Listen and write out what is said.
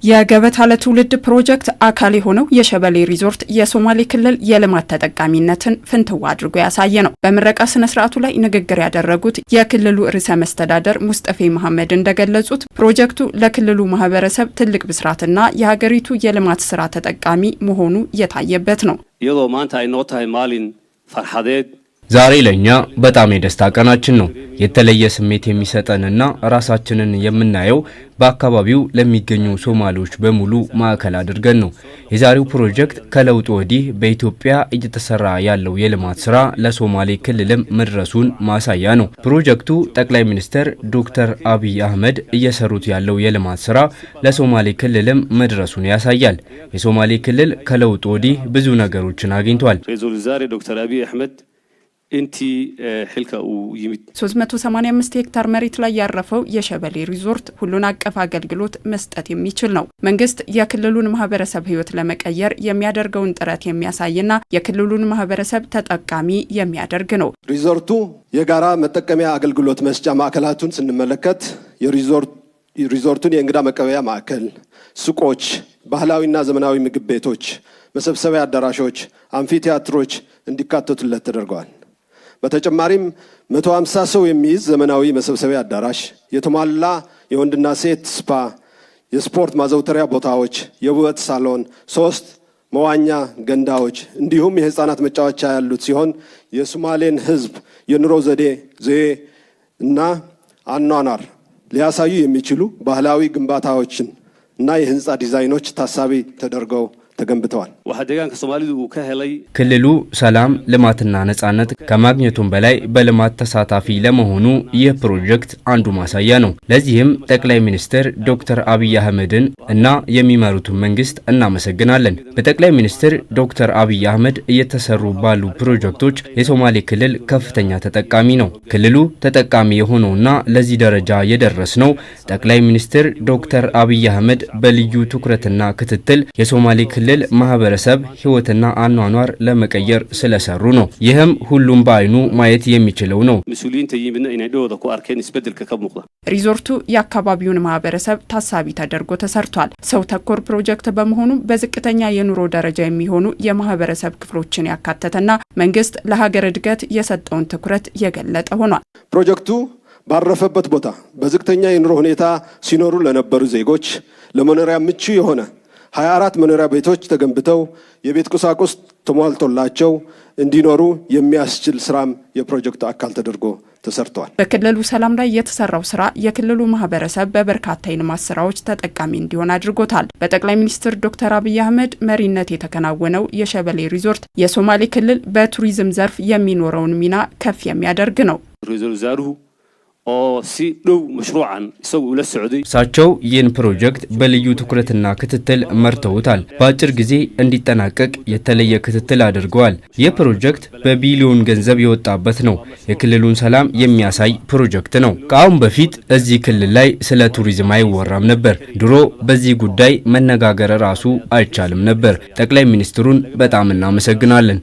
የገበታ ለትውልድ ፕሮጀክት አካል የሆነው የሸበሌ ሪዞርት የሶማሌ ክልል የልማት ተጠቃሚነትን ፍንትው አድርጎ ያሳየ ነው። በምረቃ ስነ ስርዓቱ ላይ ንግግር ያደረጉት የክልሉ ርዕሰ መስተዳደር ሙስጠፌ መሐመድ እንደገለጹት ፕሮጀክቱ ለክልሉ ማህበረሰብ ትልቅ ብስራትና የሀገሪቱ የልማት ስራ ተጠቃሚ መሆኑ የታየበት ነው። ዛሬ ለኛ በጣም የደስታ ቀናችን ነው። የተለየ ስሜት የሚሰጠንና ራሳችንን የምናየው በአካባቢው ለሚገኙ ሶማሌዎች በሙሉ ማዕከል አድርገን ነው። የዛሬው ፕሮጀክት ከለውጥ ወዲህ በኢትዮጵያ እየተሰራ ያለው የልማት ስራ ለሶማሌ ክልልም መድረሱን ማሳያ ነው። ፕሮጀክቱ ጠቅላይ ሚኒስትር ዶክተር አብይ አህመድ እየሰሩት ያለው የልማት ስራ ለሶማሌ ክልልም መድረሱን ያሳያል። የሶማሌ ክልል ከለውጥ ወዲህ ብዙ ነገሮችን አግኝቷል። ዶክተር አብይ አህመድ 385 ሄክታር መሬት ላይ ያረፈው የሸበሌ ሪዞርት ሁሉን አቀፍ አገልግሎት መስጠት የሚችል ነው። መንግስት የክልሉን ማህበረሰብ ህይወት ለመቀየር የሚያደርገውን ጥረት የሚያሳይና የክልሉን ማህበረሰብ ተጠቃሚ የሚያደርግ ነው። ሪዞርቱ የጋራ መጠቀሚያ አገልግሎት መስጫ ማዕከላቱን ስንመለከት የሪዞርቱን የእንግዳ መቀበያ ማዕከል፣ ሱቆች፣ ባህላዊና ዘመናዊ ምግብ ቤቶች፣ መሰብሰቢያ አዳራሾች፣ አምፊቲያትሮች እንዲካተቱለት ተደርገዋል። በተጨማሪም 150 ሰው የሚይዝ ዘመናዊ መሰብሰቢያ አዳራሽ፣ የተሟላ የወንድና ሴት ስፓ፣ የስፖርት ማዘውተሪያ ቦታዎች፣ የውበት ሳሎን፣ 3 መዋኛ ገንዳዎች እንዲሁም የህፃናት መጫወቻ ያሉት ሲሆን የሶማሌን ህዝብ የኑሮ ዘዴ እና አኗኗር ሊያሳዩ የሚችሉ ባህላዊ ግንባታዎችን እና የህንፃ ዲዛይኖች ታሳቢ ተደርገው ተገንብተዋል። ክልሉ ሰላም፣ ልማትና ነጻነት ከማግኘቱም በላይ በልማት ተሳታፊ ለመሆኑ ይህ ፕሮጀክት አንዱ ማሳያ ነው። ለዚህም ጠቅላይ ሚኒስትር ዶክተር አብይ አህመድን እና የሚመሩትን መንግስት እናመሰግናለን። በጠቅላይ ሚኒስትር ዶክተር አብይ አህመድ እየተሰሩ ባሉ ፕሮጀክቶች የሶማሌ ክልል ከፍተኛ ተጠቃሚ ነው። ክልሉ ተጠቃሚ የሆነውና ለዚህ ደረጃ የደረስነው ጠቅላይ ሚኒስትር ዶክተር አብይ አህመድ በልዩ ትኩረትና ክትትል የሶማሌ ክልል ማህበረሰብ ህይወትና አኗኗር ለመቀየር ስለሰሩ ነው። ይህም ሁሉም በአይኑ ማየት የሚችለው ነው። ሪዞርቱ የአካባቢውን ማህበረሰብ ታሳቢ ተደርጎ ተሰርቷል። ሰው ተኮር ፕሮጀክት በመሆኑ በዝቅተኛ የኑሮ ደረጃ የሚሆኑ የማህበረሰብ ክፍሎችን ያካተተና መንግስት ለሀገር እድገት የሰጠውን ትኩረት የገለጠ ሆኗል። ፕሮጀክቱ ባረፈበት ቦታ በዝቅተኛ የኑሮ ሁኔታ ሲኖሩ ለነበሩ ዜጎች ለመኖሪያ ምቹ የሆነ 24 መኖሪያ ቤቶች ተገንብተው የቤት ቁሳቁስ ተሟልቶላቸው እንዲኖሩ የሚያስችል ስራም የፕሮጀክቱ አካል ተደርጎ ተሰርቷል። በክልሉ ሰላም ላይ የተሰራው ስራ የክልሉ ማህበረሰብ በበርካታ የልማት ስራዎች ተጠቃሚ እንዲሆን አድርጎታል። በጠቅላይ ሚኒስትር ዶክተር አብይ አህመድ መሪነት የተከናወነው የሸበሌ ሪዞርት የሶማሌ ክልል በቱሪዝም ዘርፍ የሚኖረውን ሚና ከፍ የሚያደርግ ነው። እሳቸው ይህን ፕሮጀክት በልዩ ትኩረትና ክትትል መርተውታል። በአጭር ጊዜ እንዲጠናቀቅ የተለየ ክትትል አድርገዋል። ይህ ፕሮጀክት በቢሊዮን ገንዘብ የወጣበት ነው። የክልሉን ሰላም የሚያሳይ ፕሮጀክት ነው። ከአሁን በፊት እዚህ ክልል ላይ ስለ ቱሪዝም አይወራም ነበር። ድሮ በዚህ ጉዳይ መነጋገር ራሱ አይቻልም ነበር። ጠቅላይ ሚኒስትሩን በጣም እናመሰግናለን።